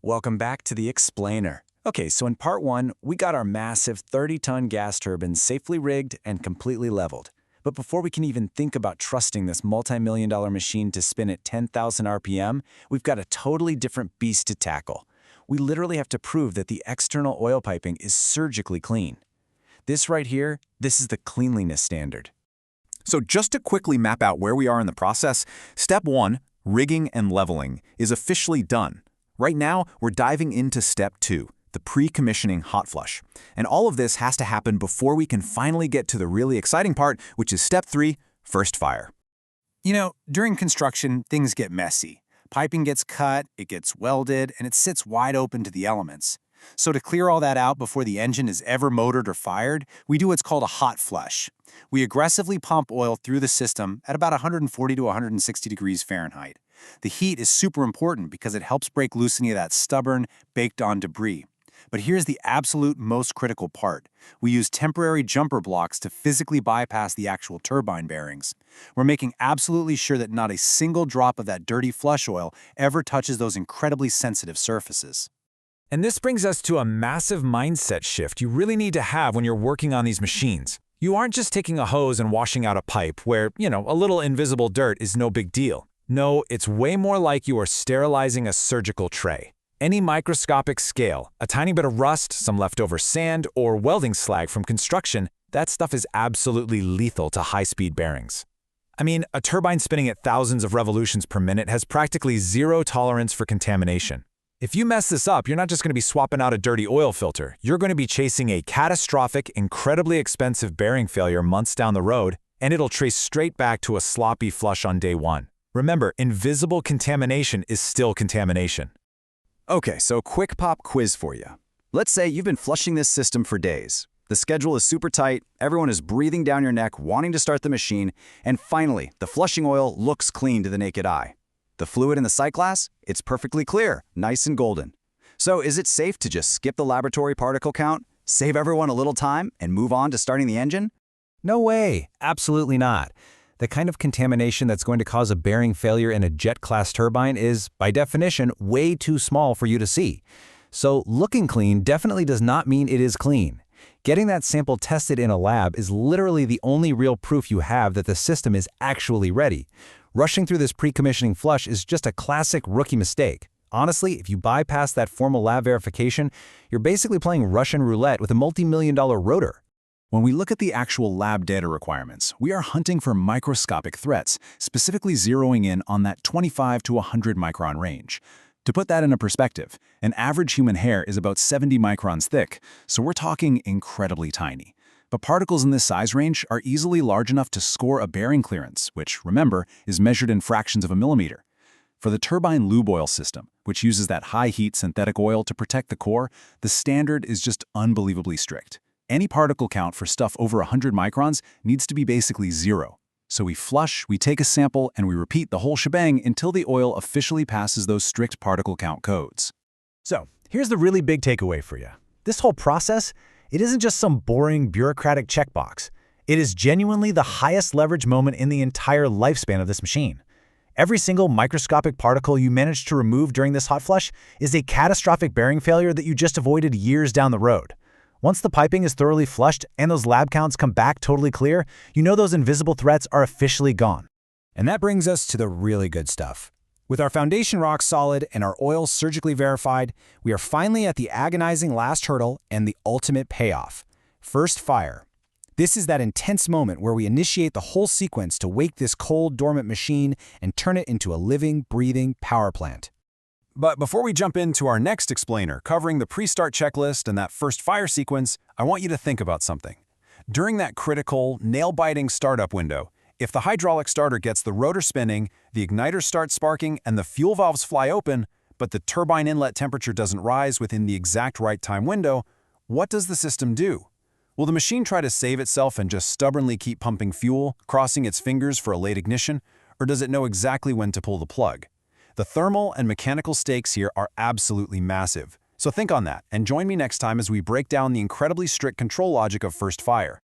Welcome back to the Explainer. Okay, so in part one, we got our massive 30-ton gas turbine safely rigged and completely leveled. But before we can even think about trusting this multi-million-dollar machine to spin at 10,000 RPM, we've got a totally different beast to tackle. We literally have to prove that the external oil piping is surgically clean. This right here, this is the cleanliness standard. So just to quickly map out where we are in the process, step 1, rigging and leveling, is officially done. Right now, we're diving into step 2, the pre-commissioning hot flush. And all of this has to happen before we can finally get to the really exciting part, which is step 3, first fire. You know, during construction, things get messy. Piping gets cut, it gets welded, and it sits wide open to the elements. So to clear all that out before the engine is ever motored or fired, we do what's called a hot flush. We aggressively pump oil through the system at about 140 to 160 degrees Fahrenheit. The heat is super important because it helps break loose any of that stubborn, baked-on debris. But here's the absolute most critical part. We use temporary jumper blocks to physically bypass the actual turbine bearings. We're making absolutely sure that not a single drop of that dirty flush oil ever touches those incredibly sensitive surfaces. And this brings us to a massive mindset shift you really need to have when you're working on these machines. You aren't just taking a hose and washing out a pipe where, a little invisible dirt is no big deal. No, it's way more like you are sterilizing a surgical tray. Any microscopic scale, a tiny bit of rust, some leftover sand, or welding slag from construction, that stuff is absolutely lethal to high-speed bearings. I mean, a turbine spinning at thousands of revolutions per minute has practically zero tolerance for contamination. If you mess this up, you're not just going to be swapping out a dirty oil filter. You're going to be chasing a catastrophic, incredibly expensive bearing failure months down the road, and it'll trace straight back to a sloppy flush on day one. Remember, invisible contamination is still contamination. Okay, so quick pop quiz for you. Let's say you've been flushing this system for days. The schedule is super tight, everyone is breathing down your neck, wanting to start the machine, and finally, the flushing oil looks clean to the naked eye. The fluid in the sight glass? It's perfectly clear, nice and golden. So is it safe to just skip the laboratory particle count, save everyone a little time, and move on to starting the engine? No way, absolutely not. The kind of contamination that's going to cause a bearing failure in a jet-class turbine is, by definition, way too small for you to see. So looking clean definitely does not mean it is clean. Getting that sample tested in a lab is literally the only real proof you have that the system is actually ready. Rushing through this pre-commissioning flush is just a classic rookie mistake. Honestly, if you bypass that formal lab verification, you're basically playing Russian roulette with a multi-million-dollar rotor. When we look at the actual lab data requirements, we are hunting for microscopic threats, specifically zeroing in on that 25 to 100 micron range. To put that into perspective, an average human hair is about 70 microns thick, so we're talking incredibly tiny. But particles in this size range are easily large enough to score a bearing clearance, which, remember, is measured in fractions of a millimeter. For the turbine lube oil system, which uses that high-heat synthetic oil to protect the core, the standard is just unbelievably strict. Any particle count for stuff over 100 microns needs to be basically zero. So we flush, we take a sample, and we repeat the whole shebang until the oil officially passes those strict particle count codes. So, here's the really big takeaway for you. This whole process, it isn't just some boring bureaucratic checkbox. It is genuinely the highest leverage moment in the entire lifespan of this machine. Every single microscopic particle you manage to remove during this hot flush is a catastrophic bearing failure that you just avoided years down the road. Once the piping is thoroughly flushed and those lab counts come back totally clear, you know those invisible threats are officially gone. And that brings us to the really good stuff. With our foundation rock solid and our oil surgically verified, we are finally at the agonizing last hurdle and the ultimate payoff. First fire. This is that intense moment where we initiate the whole sequence to wake this cold, dormant machine and turn it into a living, breathing power plant. But before we jump into our next explainer covering the pre-start checklist and that first fire sequence, I want you to think about something. During that critical, nail-biting startup window, if the hydraulic starter gets the rotor spinning, the igniter starts sparking, and the fuel valves fly open, but the turbine inlet temperature doesn't rise within the exact right time window, what does the system do? Will the machine try to save itself and just stubbornly keep pumping fuel, crossing its fingers for a late ignition, or does it know exactly when to pull the plug? The thermal and mechanical stakes here are absolutely massive. So think on that, and join me next time as we break down the incredibly strict control logic of first fire.